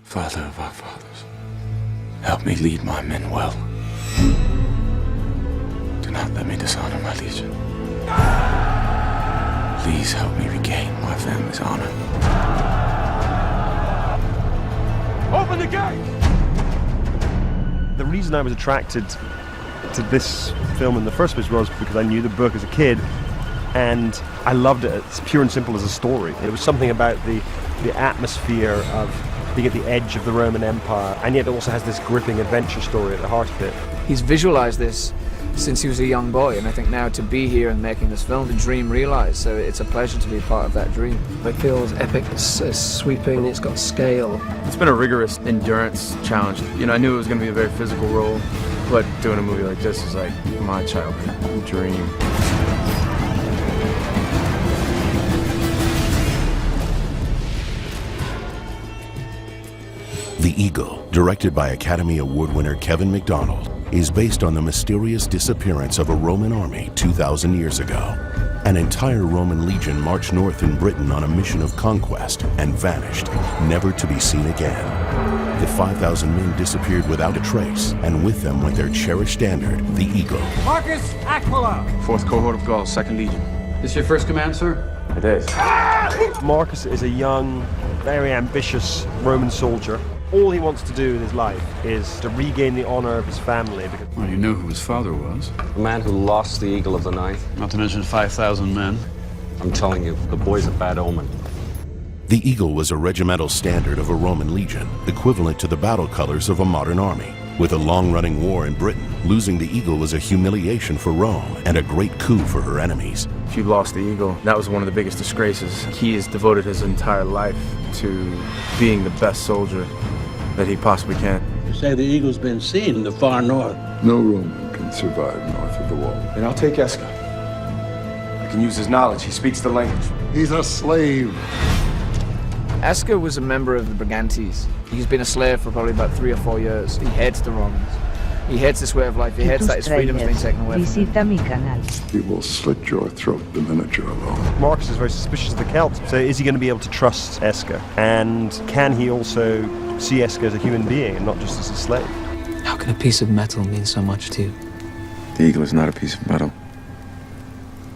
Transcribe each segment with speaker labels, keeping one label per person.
Speaker 1: Father of our fathers, help me lead my men well. Do not let me dishonor my legion. Please help me regain my family's honor.
Speaker 2: Open the gate! The reason I was attracted to this film in the first place was because I knew the book as a kid, and I loved it. It's pure and simple as a story. It was something about the atmosphere of being at the edge of the Roman Empire, and yet it also has this gripping adventure story at the heart of it.
Speaker 3: He's visualized this since he was a young boy, and I think now to be here and making this film, the dream realized, so it's a pleasure to be part of that dream.
Speaker 4: It feels epic, it's sweeping, it's got scale.
Speaker 5: It's been a rigorous endurance challenge. You know, I knew it was going to be a very physical role, but doing a movie like this is like my childhood dream.
Speaker 6: The Eagle, directed by Academy Award winner Kevin MacDonald, is based on the mysterious disappearance of a Roman army 2,000 years ago. An entire Roman legion marched north in Britain on a mission of conquest and vanished, never to be seen again. The 5,000 men disappeared without a trace, and with them went their cherished standard, the Eagle.
Speaker 7: Marcus Aquila!
Speaker 1: 4th Cohort of Gaul, 2nd Legion.
Speaker 7: This your first command, sir?
Speaker 1: It is.
Speaker 2: Marcus is a young, very ambitious Roman soldier. All he wants to do in his life is to regain the honor of his family.
Speaker 8: Well, you know who his father was.
Speaker 9: The man who lost the Eagle of the Ninth.
Speaker 8: Not to mention 5,000 men.
Speaker 9: I'm telling you, the boy's a bad omen.
Speaker 6: The Eagle was a regimental standard of a Roman legion, equivalent to the battle colors of a modern army. With a long-running war in Britain, losing the Eagle was a humiliation for Rome and a great coup for her enemies.
Speaker 5: If you lost the Eagle, that was one of the biggest disgraces. He has devoted his entire life to being the best soldier that he possibly can.
Speaker 10: You say the Eagle's been seen in the far north.
Speaker 11: No Roman can survive north of the wall.
Speaker 1: Then I'll take Eska. I can use his knowledge. He speaks the language.
Speaker 11: He's a slave.
Speaker 3: Eska was a member of the Brigantes. He's been a slave for probably about 3 or 4 years. He hates the Romans. He hates this way of life. He hates that his freedom's been taken away from him.
Speaker 11: He will slit your throat the minute you're alone.
Speaker 2: Marcus is very suspicious of the Celts, so is he going to be able to trust Eska? And can he also see Eska as a human being and not just as a slave?
Speaker 4: How can a piece of metal mean so much to you?
Speaker 1: The Eagle is not a piece of metal.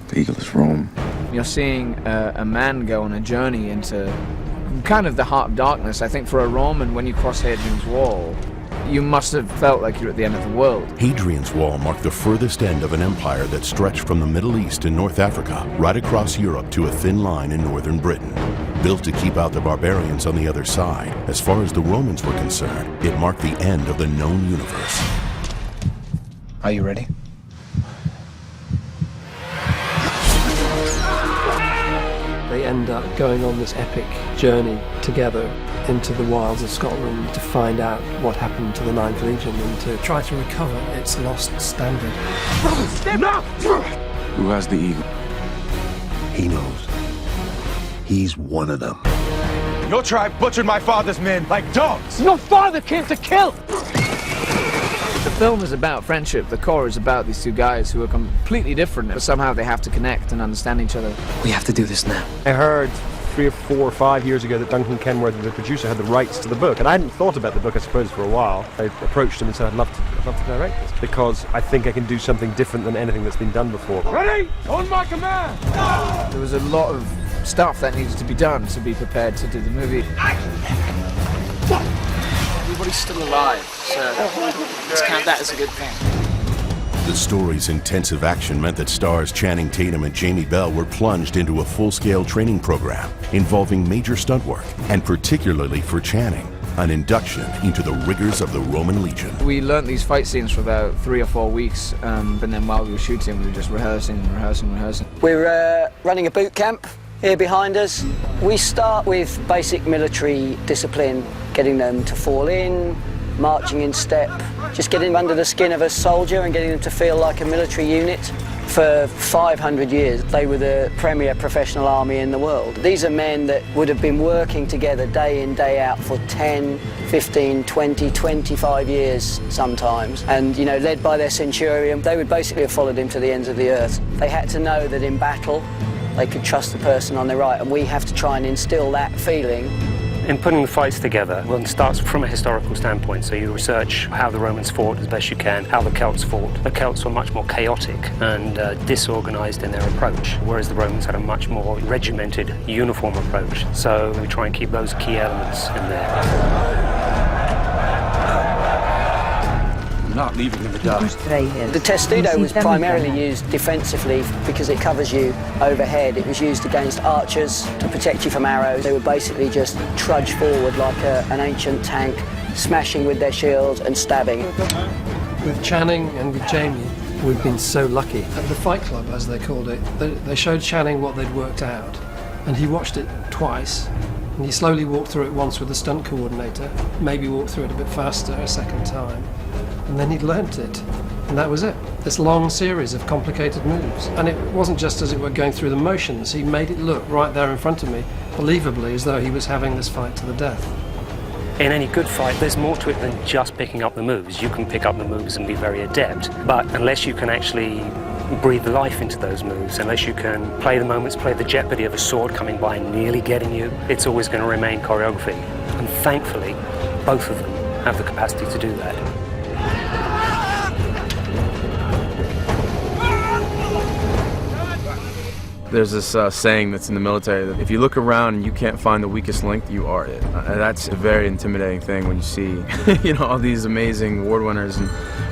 Speaker 1: The Eagle is Rome.
Speaker 3: You're seeing a man go on a journey into kind of the heart of darkness. I think for a Roman, when you cross Hadrian's Wall, you must have felt like you're at the end of the world.
Speaker 6: Hadrian's Wall marked the furthest end of an empire that stretched from the Middle East and North Africa right across Europe to a thin line in northern Britain. Built to keep out the barbarians on the other side, as far as the Romans were concerned, it marked the end of the known universe.
Speaker 3: Are you ready?
Speaker 4: They end up going on this epic journey together into the wilds of Scotland to find out what happened to the Ninth Legion and to try to recover its lost standard.
Speaker 1: Who has the Eagle?
Speaker 11: He knows. He's one of them.
Speaker 2: Your tribe butchered my father's men like dogs!
Speaker 7: Your father came to kill!
Speaker 3: The film is about friendship. The core is about these two guys who are completely different, but somehow they have to connect and understand each other.
Speaker 4: We have to do this now.
Speaker 2: I heard 3 or 4 or 5 years ago that Duncan Kenworthy, the producer, had the rights to the book, and I hadn't thought about the book, I suppose, for a while. I approached him and said, I'd love to direct this, because I think I can do something different than anything that's been done before.
Speaker 7: Ready? On my command!
Speaker 3: There was a lot of stuff that needed to be done to be prepared to do the movie. Everybody's still alive, so let's count that as a good thing.
Speaker 6: The story's intensive action meant that stars Channing Tatum and Jamie Bell were plunged into a full-scale training program involving major stunt work, and particularly for Channing, an induction into the rigors of the Roman Legion.
Speaker 3: We learnt these fight scenes for about 3 or 4 weeks, and then while we were shooting, we were just rehearsing.
Speaker 12: We're running a boot camp here behind us. We start with basic military discipline, getting them to fall in, marching in step, just getting under the skin of a soldier and getting them to feel like a military unit. For 500 years, they were the premier professional army in the world. These are men that would have been working together day in, day out for 10, 15, 20, 25 years sometimes. And, you know, led by their centurion, they would basically have followed him to the ends of the earth. They had to know that in battle, they could trust the person on their right, and we have to try and instill that feeling
Speaker 13: In putting the fights together, one starts from a historical standpoint, so you research how the Romans fought as best you can, how the Celts fought. The Celts were much more chaotic and disorganized in their approach, whereas the Romans had a much more regimented, uniform approach. So we try and keep those key elements in there.
Speaker 7: Not leaving them to die.
Speaker 12: The testudo was primarily used defensively because it covers you overhead. It was used against archers to protect you from arrows. They would basically just trudge forward like an ancient tank, smashing with their shields and stabbing.
Speaker 4: With Channing and with Jamie, we've been so lucky. At the Fight Club, as they called it, they showed Channing what they'd worked out, and he watched it twice. And he slowly walked through it once with the stunt coordinator, maybe walked through it a bit faster a second time. And then he'd learnt it, and that was it. This long series of complicated moves. And it wasn't just as it were going through the motions, he made it look right there in front of me, believably, as though he was having this fight to the death.
Speaker 13: In any good fight, there's more to it than just picking up the moves. You can pick up the moves and be very adept, but unless you can actually breathe life into those moves, unless you can play the moments, play the jeopardy of a sword coming by and nearly getting you, it's always going to remain choreography. And thankfully, both of them have the capacity to do that.
Speaker 5: There's this saying that's in the military that if you look around and you can't find the weakest link, you are it. And that's a very intimidating thing when you see, all these amazing award winners,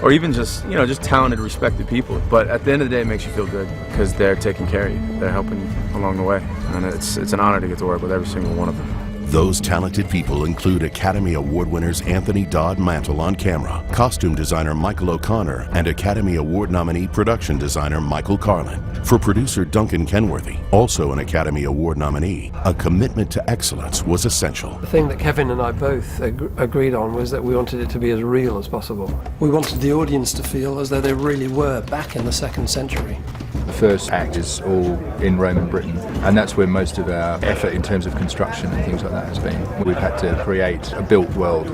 Speaker 5: or even just, just talented, respected people. But at the end of the day, it makes you feel good because they're taking care of you. They're helping you along the way. And it's an honor to get to work with every single one of them.
Speaker 6: Those talented people include Academy Award winners Anthony Dodd Mantle on camera, costume designer Michael O'Connor, and Academy Award nominee production designer Michael Carlin. For producer Duncan Kenworthy, also an Academy Award nominee, a commitment to excellence was essential.
Speaker 4: The thing that Kevin and I both agreed on was that we wanted it to be as real as possible. We wanted the audience to feel as though they really were back in the 2nd century.
Speaker 14: The first act is all in Roman Britain, and that's where most of our effort in terms of construction and things like that has been. We've had to create a built world.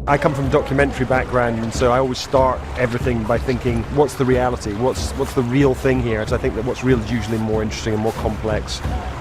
Speaker 2: I come from a documentary background, and so I always start everything by thinking, what's the reality? What's the real thing here? And so I think that what's real is usually more interesting and more complex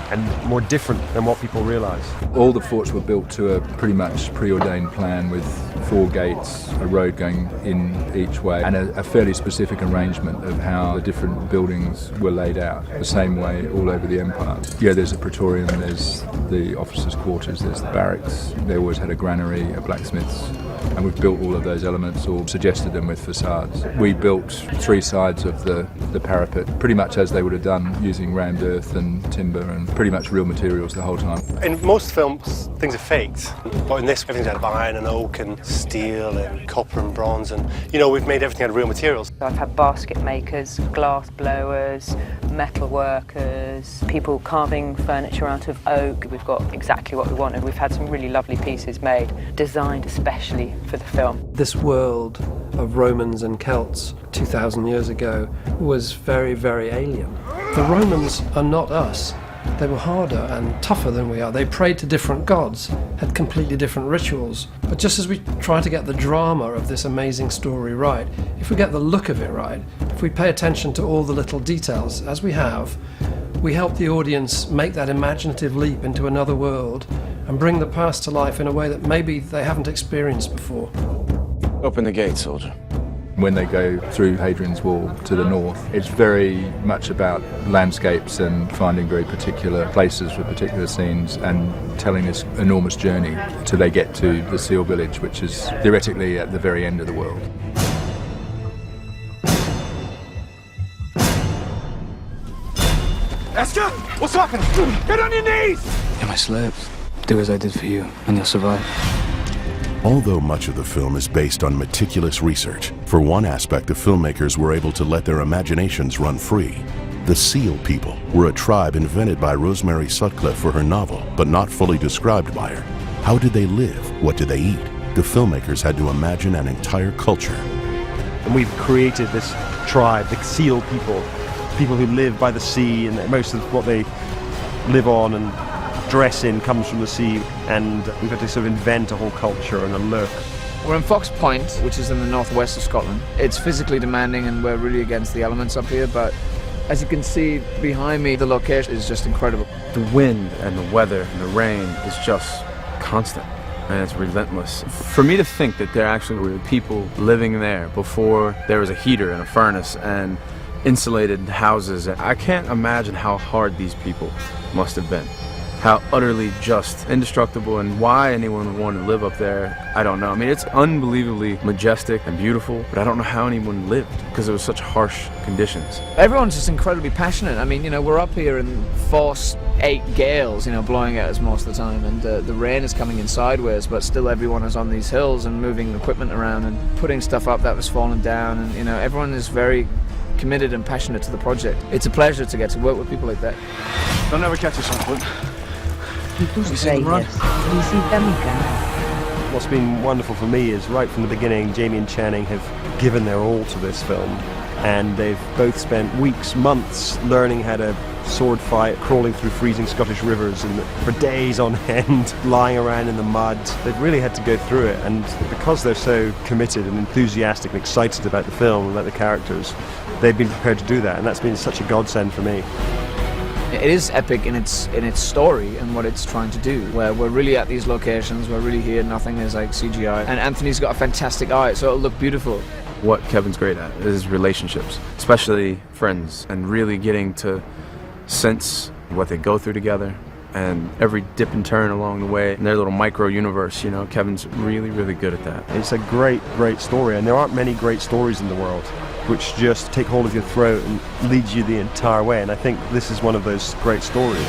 Speaker 2: and more different than what people realise.
Speaker 14: All the forts were built to a pretty much preordained plan with 4 gates, a road going in each way, and a fairly specific arrangement of how the different buildings were laid out, the same way all over the empire. Yeah, there's a praetorium, there's the officers' quarters, there's the barracks. They always had a granary, a blacksmith's, and we've built all of those elements, or suggested them with facades. We built 3 sides of the parapet, pretty much as they would have done, using rammed earth and timber and pretty much real materials the whole time.
Speaker 15: In most films, things are faked, but in this, everything's out of iron and oak and steel and copper and bronze, and we've made everything out of real materials.
Speaker 16: I've had basket makers, glass blowers, metal workers, people carving furniture out of oak. We've got exactly what we wanted. We've had some really lovely pieces made, designed especially for the film.
Speaker 4: This world of Romans and Celts 2,000 years ago was very, very alien. The Romans are not us. They were harder and tougher than we are. They prayed to different gods, had completely different rituals. But just as we try to get the drama of this amazing story right, if we get the look of it right, if we pay attention to all the little details, as we have, we help the audience make that imaginative leap into another world and bring the past to life in a way that maybe they haven't experienced before.
Speaker 1: Open the gate, soldier.
Speaker 14: When they go through Hadrian's Wall to the north, it's very much about landscapes and finding very particular places for particular scenes and telling this enormous journey till they get to the Seal Village, which is theoretically at the very end of the world.
Speaker 7: Esther, what's happening? Get on your knees!
Speaker 17: You're my slaves. Do as I did for you, and you'll survive.
Speaker 6: Although much of the film is based on meticulous research, for one aspect the filmmakers were able to let their imaginations run free. The Seal people were a tribe invented by Rosemary Sutcliffe for her novel, but not fully described by her. How did they live? What did they eat? The filmmakers had to imagine an entire culture.
Speaker 2: And we've created this tribe, the Seal people, people who live by the sea, and most of what they live on and dress in comes from the sea, and we've had to sort of invent a whole culture and a look.
Speaker 3: We're in Fox Point, which is in the northwest of Scotland. It's physically demanding and we're really against the elements up here, but as you can see behind me, the location is just incredible.
Speaker 5: The wind and the weather and the rain is just constant. and it's relentless. For me to think that there actually were people living there before there was a heater and a furnace and insulated houses, I can't imagine how hard these people must have been. How utterly just, indestructible, and why anyone would want to live up there, I don't know. I mean, it's unbelievably majestic and beautiful, but I don't know how anyone lived because it was such harsh conditions.
Speaker 3: Everyone's just incredibly passionate. I mean, you know, we're up here in force 8 gales, you know, blowing at us most of the time, and the rain is coming in sideways, but still everyone is on these hills and moving equipment around and putting stuff up that was falling down, and, you know, everyone is very committed and passionate to the project. It's a pleasure to get to work with people like that.
Speaker 8: They'll never catch us on foot.
Speaker 2: What's been wonderful for me is right from the beginning, Jamie and Channing have given their all to this film, and they've both spent weeks, months learning how to sword fight, crawling through freezing Scottish rivers, and for days on end, lying around in the mud. They've really had to go through it, and because they're so committed and enthusiastic and excited about the film and about the characters, they've been prepared to do that, and that's been such a godsend for me.
Speaker 3: It is epic in its story and what it's trying to do, where we're really at these locations, we're really here, nothing is like CGI, and Anthony's got a fantastic eye, so it'll look beautiful.
Speaker 5: What Kevin's great at is relationships, especially friends, and really getting to sense what they go through together, and every dip and turn along the way, in their little micro-universe, you know, Kevin's really, really good at that.
Speaker 2: It's a great, great story, and there aren't many great stories in the world which just take hold of your throat and lead you the entire way, and I think this is one of those great stories.